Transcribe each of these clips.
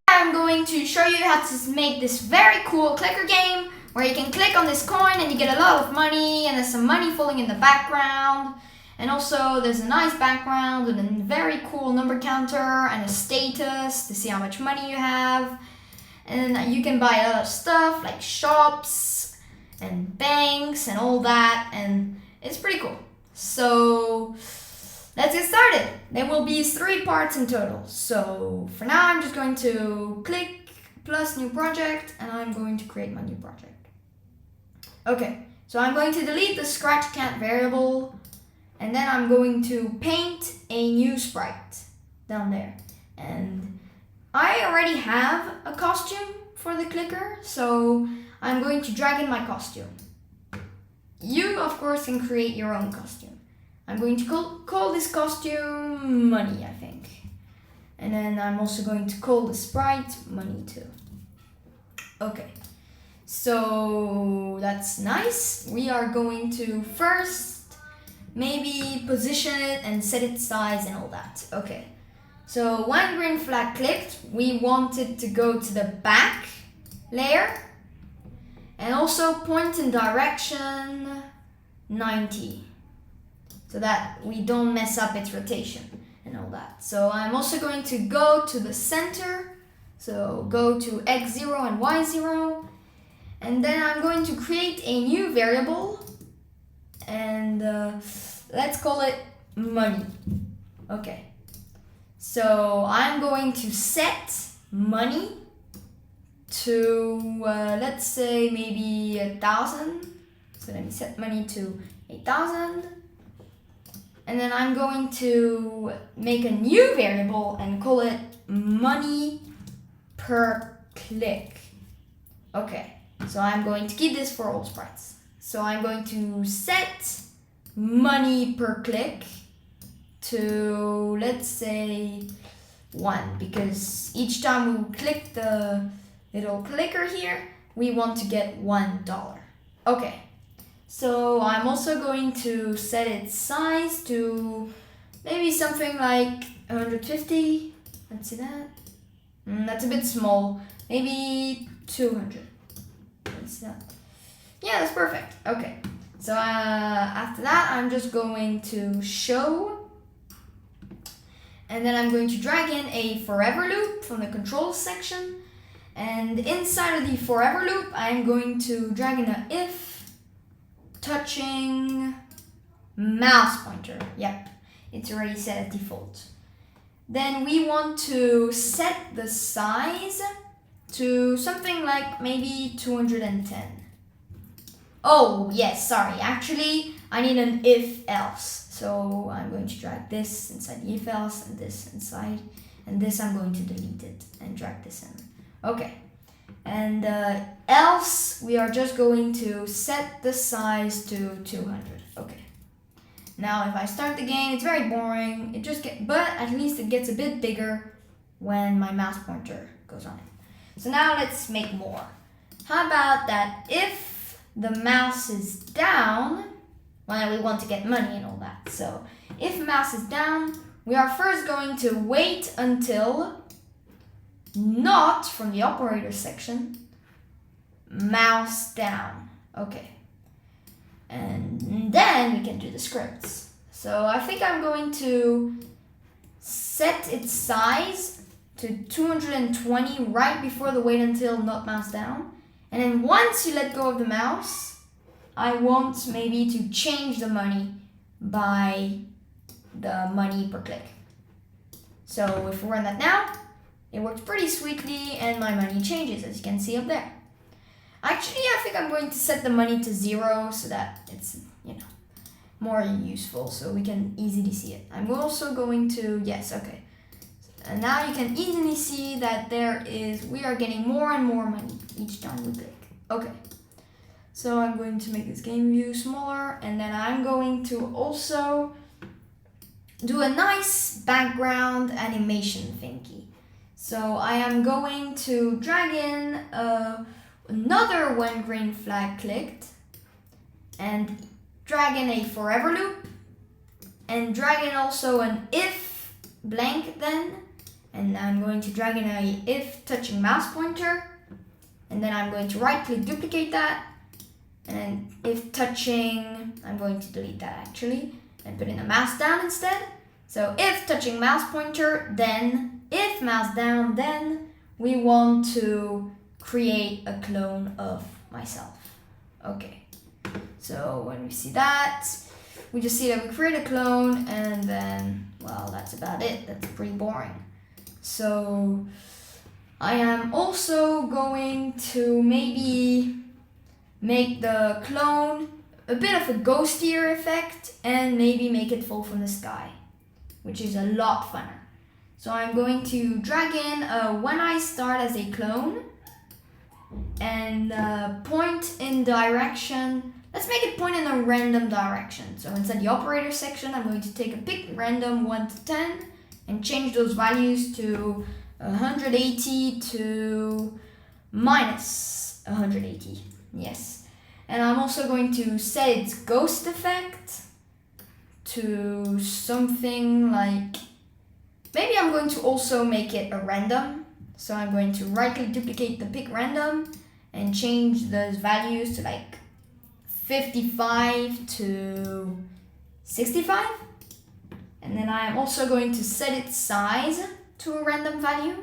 I'm going to show you how to make this very cool clicker game where you can click on this coin and you get a lot of money, and there's some money falling in the background, and also there's a nice background with a very cool number counter and a status to see how much money you have. And you can buy a lot of stuff like shops and banks and all that, and it's pretty cool. So let's get started. There will be 3 parts in total. So for now, I'm just going to click plus new project, and I'm going to create my new project. Okay, so I'm going to delete the scratch cat variable, and then I'm going to paint a new sprite down there. And I already have a costume for the clicker, so I'm going to drag in my costume. You, of course, can create your own costume. I'm going to call this costume Money, I think. And then I'm also going to call the sprite Money too. Okay, so that's nice. We are going to first maybe position it and set its size and all that. Okay, so when green flag clicked, we want it to go to the back layer and also point in direction 90. So that we don't mess up its rotation and all that. So I'm also going to go to the center. So go to x0 and y0. And then I'm going to create a new variable. And let's call it money. Okay. So I'm going to set money to, let's say maybe 1,000. So let me set money to 8,000. And then I'm going to make a new variable and call it money per click. Okay, so I'm going to keep this for all sprites. So I'm going to set money per click to, let's say, 1, because each time we click the little clicker here, we want to get $1. Okay. So I'm also going to set its size to maybe something like 150. Let's see that. That's a bit small. Maybe 200. Let's see that. Yeah, that's perfect. Okay. So after that, I'm just going to show. And then I'm going to drag in a forever loop from the controls section. And inside of the forever loop, I'm going to drag in a if touching mouse pointer. Yep, it's already set as default. Then we want to set the size to something like maybe 210. Oh, yes, sorry. Actually, I need an if else. So I'm going to drag this inside the if else and this inside. And this I'm going to delete it and drag this in. Okay. And else we are just going to set the size to 200. Okay. Now if I start the game, it's very boring. But at least it gets a bit bigger when my mouse pointer goes on it. So now let's make more. How about that if the mouse is down, well, we want to get money and all that. So if mouse is down, we are first going to wait until not from the operator section, mouse down. Okay. And then we can do the scripts. So I think I'm going to set its size to 220 right before the wait until not mouse down. And then once you let go of the mouse, I want maybe to change the money by the money per click. So if we run that now, it works pretty sweetly and my money changes, as you can see up there. Actually, I think I'm going to set the money to 0 so that it's, more useful so we can easily see it. I'm also going to, yes, okay. And now you can easily see that we are getting more and more money each time we click. Okay. So I'm going to make this game view smaller, and then I'm going to also do a nice background animation thingy. So I am going to drag in another when green flag clicked, and drag in a forever loop, and drag in also an if blank then, and I'm going to drag in a if touching mouse pointer, and then I'm going to right click duplicate that, and then if touching, I'm going to delete that actually, and put in a mouse down instead. So if touching mouse pointer, then if mouse down, then we want to create a clone of myself. Okay, so when we see that, we just see that we create a clone, and then, well, that's about it. That's pretty boring. So I am also going to maybe make the clone a bit of a ghostier effect and maybe make it fall from the sky, which is a lot funner. So I'm going to drag in when I start as a clone and point in direction. Let's make it point in a random direction. So inside the operator section, I'm going to take a pick random 1 to 10 and change those values to 180 to minus 180. Yes. And I'm also going to set its ghost effect to something like, maybe I'm going to also make it a random. So I'm going to right click duplicate the pick random and change those values to like 55 to 65. And then I'm also going to set its size to a random value.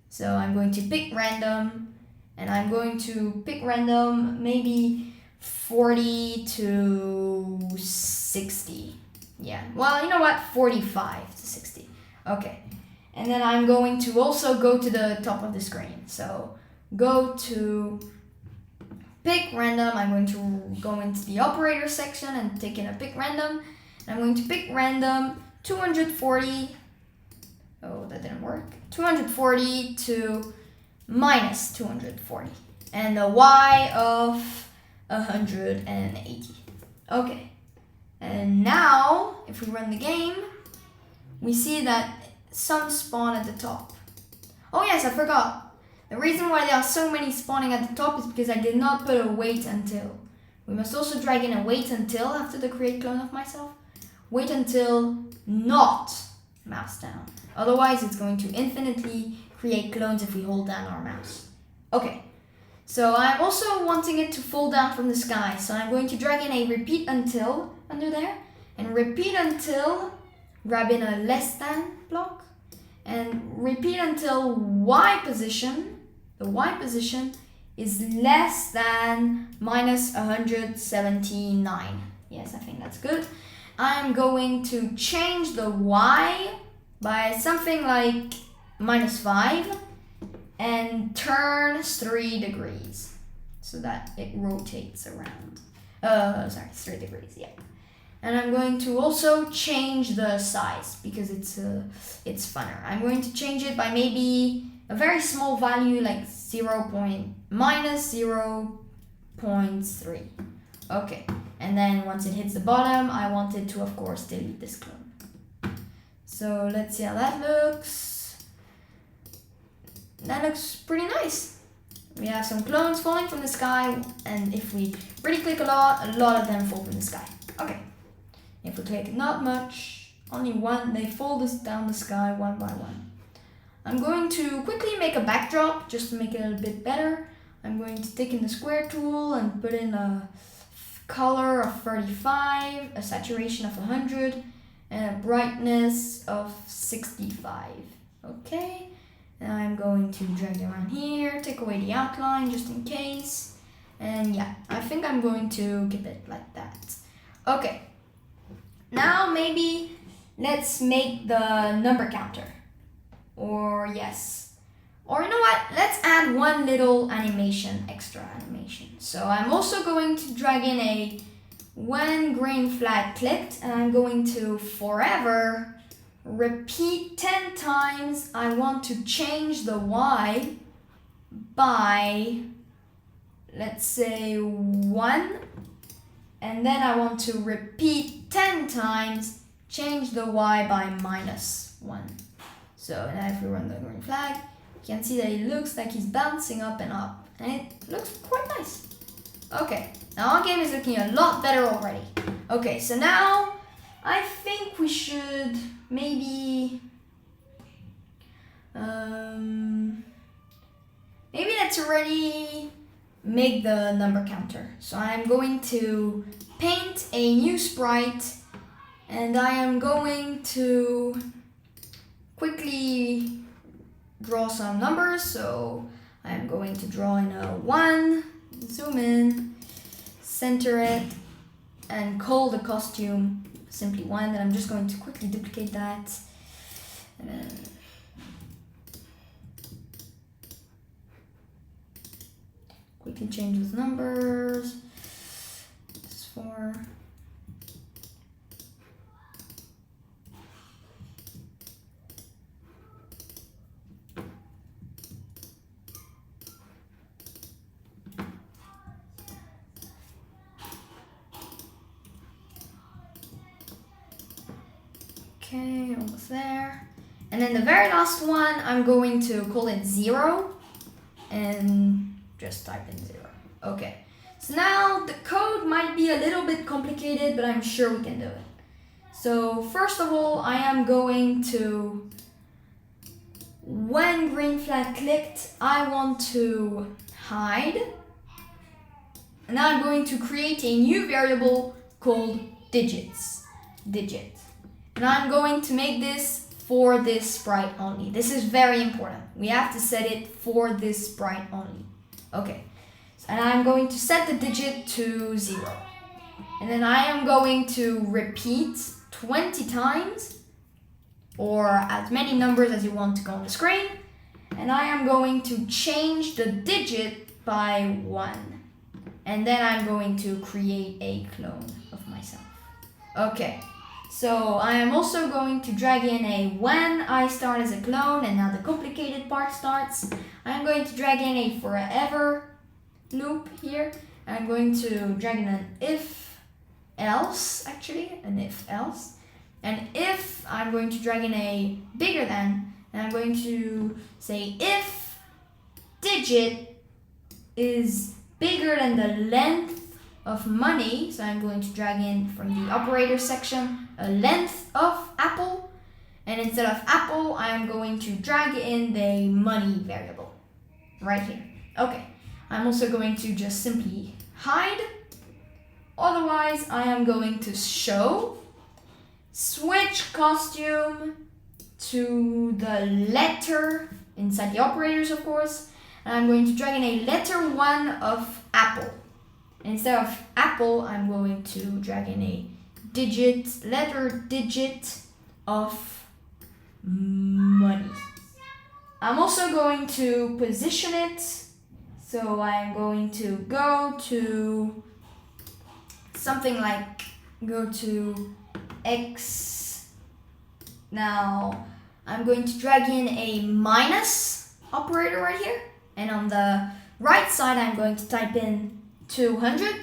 So I'm going to pick random, and I'm going to pick random maybe 40 to 60. Yeah, well, you know what? 45 to 60. Okay. And then I'm going to also go to the top of the screen. So go to pick random. I'm going to go into the operator section and take in a pick random. And I'm going to pick random 240. Oh, that didn't work. 240 to minus 240. And a y of 180. Okay. And now, if we run the game, we see that some spawn at the top. Oh yes, I forgot. The reason why there are so many spawning at the top is because I did not put a wait until. We must also drag in a wait until after the create clone of myself. Wait until not mouse down. Otherwise, it's going to infinitely create clones if we hold down our mouse. Okay. So I'm also wanting it to fall down from the sky. So I'm going to drag in a repeat until under there. And repeat until, grab in a less than block. And repeat until y position, the y position is less than minus 179. Yes, I think that's good. I'm going to change the y by something like minus 5 and turn 3 degrees so that it rotates around. 3 degrees, yeah. And I'm going to also change the size because it's funner. I'm going to change it by maybe a very small value like minus 0.3. Okay, and then once it hits the bottom, I want it to, of course, delete this clone. So let's see how that looks. That looks pretty nice. We have some clones falling from the sky, and if we really click a lot of them fall from the sky. Okay. If we click not much, only one, they fall down the sky one by one. I'm going to quickly make a backdrop just to make it a little bit better. I'm going to take in the square tool and put in a color of 35, a saturation of 100, and a brightness of 65. Okay, and I'm going to drag it around here, take away the outline just in case. And yeah, I think I'm going to keep it like that. Okay. Now maybe let's make the number counter. Or yes. Or you know what? Let's add one little animation, extra animation. So I'm also going to drag in a when green flag clicked, and I'm going to forever repeat 10 times. I want to change the Y by, let's say 1. And then I want to repeat 10 times, change the Y by minus 1. So now if we run the green flag, you can see that it looks like he's bouncing up and up. And it looks quite nice. Okay, now our game is looking a lot better already. Okay, so now I think we should maybe Maybe let's already make the number counter. So I'm going to paint a new sprite, and I am going to quickly draw some numbers. So I'm going to draw in a 1, zoom in, center it, and call the costume simply 1. Then I'm just going to quickly duplicate that, and then quickly change those numbers. This is 4. Okay, almost there. And then the very last one, I'm going to call it 0 and just type in 0. Okay, so now the code might be a little bit complicated, but I'm sure we can do it. So first of all, I am going to, when green flag clicked, I want to hide. And now I'm going to create a new variable called digits. And I'm going to make this for this sprite only. This is very important. We have to set it for this sprite only. Okay, and I'm going to set the digit to 0. And then I am going to repeat 20 times, or as many numbers as you want to go on the screen. And I am going to change the digit by 1. And then I'm going to create a clone of myself. Okay. So I am also going to drag in a when I start as a clone, and now the complicated part starts. I'm going to drag in a forever loop here. I'm going to drag in an if else, actually, an if else. And if I'm going to drag in a bigger than, and I'm going to say if digit is bigger than the length of money, so I'm going to drag in from the operator section a length of apple, and instead of apple I am going to drag in the money variable right here. Okay, I'm also going to just simply hide, otherwise I am going to show, switch costume to the letter inside the operators, of course, and I'm going to drag in a letter 1 of apple. Instead of apple, I'm going to drag in a letter digit of money. I'm also going to position it. So I'm going to go to something like, go to X. Now I'm going to drag in a minus operator right here. And on the right side, I'm going to type in 200,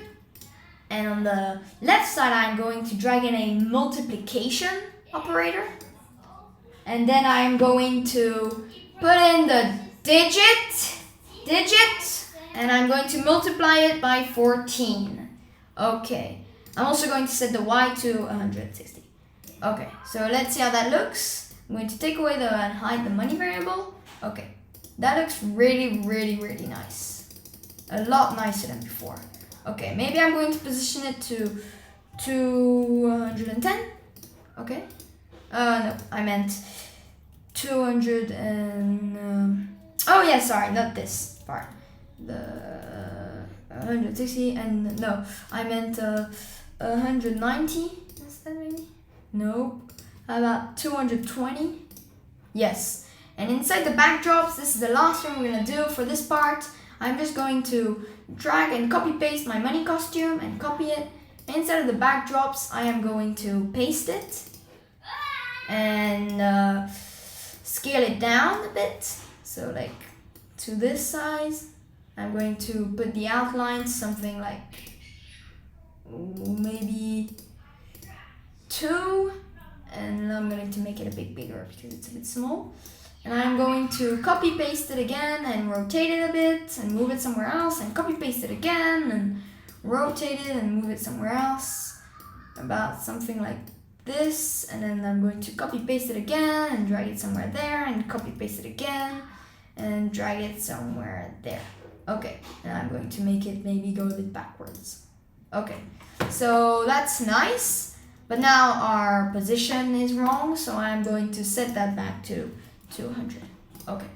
and on the left side I'm going to drag in a multiplication operator, and then I'm going to put in the digit, and I'm going to multiply it by 14. Okay, I'm also going to set the Y to 160. Okay, so let's see how that looks. I'm going to take away and hide the money variable. Okay, that looks really nice. A lot nicer than before. Okay, maybe I'm going to position it to 210. Okay. No, I meant 200 and... oh yeah, sorry, not this part. The 160 and... no, I meant 190 instead maybe? No. How about 220? Yes. And inside the backdrops, this is the last one we're gonna do for this part. I'm just going to drag and copy paste my money costume and copy it. Instead of the backdrops, I am going to paste it and scale it down a bit. So like to this size. I'm going to put the outlines something like maybe 2, and I'm going to make it a bit bigger because it's a bit small. And I'm going to copy paste it again and rotate it a bit and move it somewhere else, and copy paste it again and rotate it and move it somewhere else. About something like this, and then I'm going to copy paste it again and drag it somewhere there, and copy paste it again and drag it somewhere there. Okay, and I'm going to make it maybe go a bit backwards. Okay, so that's nice, but now our position is wrong, so I'm going to set that back to 200. Okay,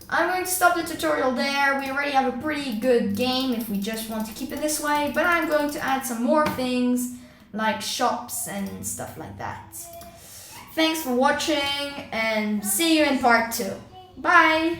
I'm going to stop the tutorial there. We already have a pretty good game if we just want to keep it this way, but I'm going to add some more things like shops and stuff like that. Thanks for watching, and see you in part 2. Bye!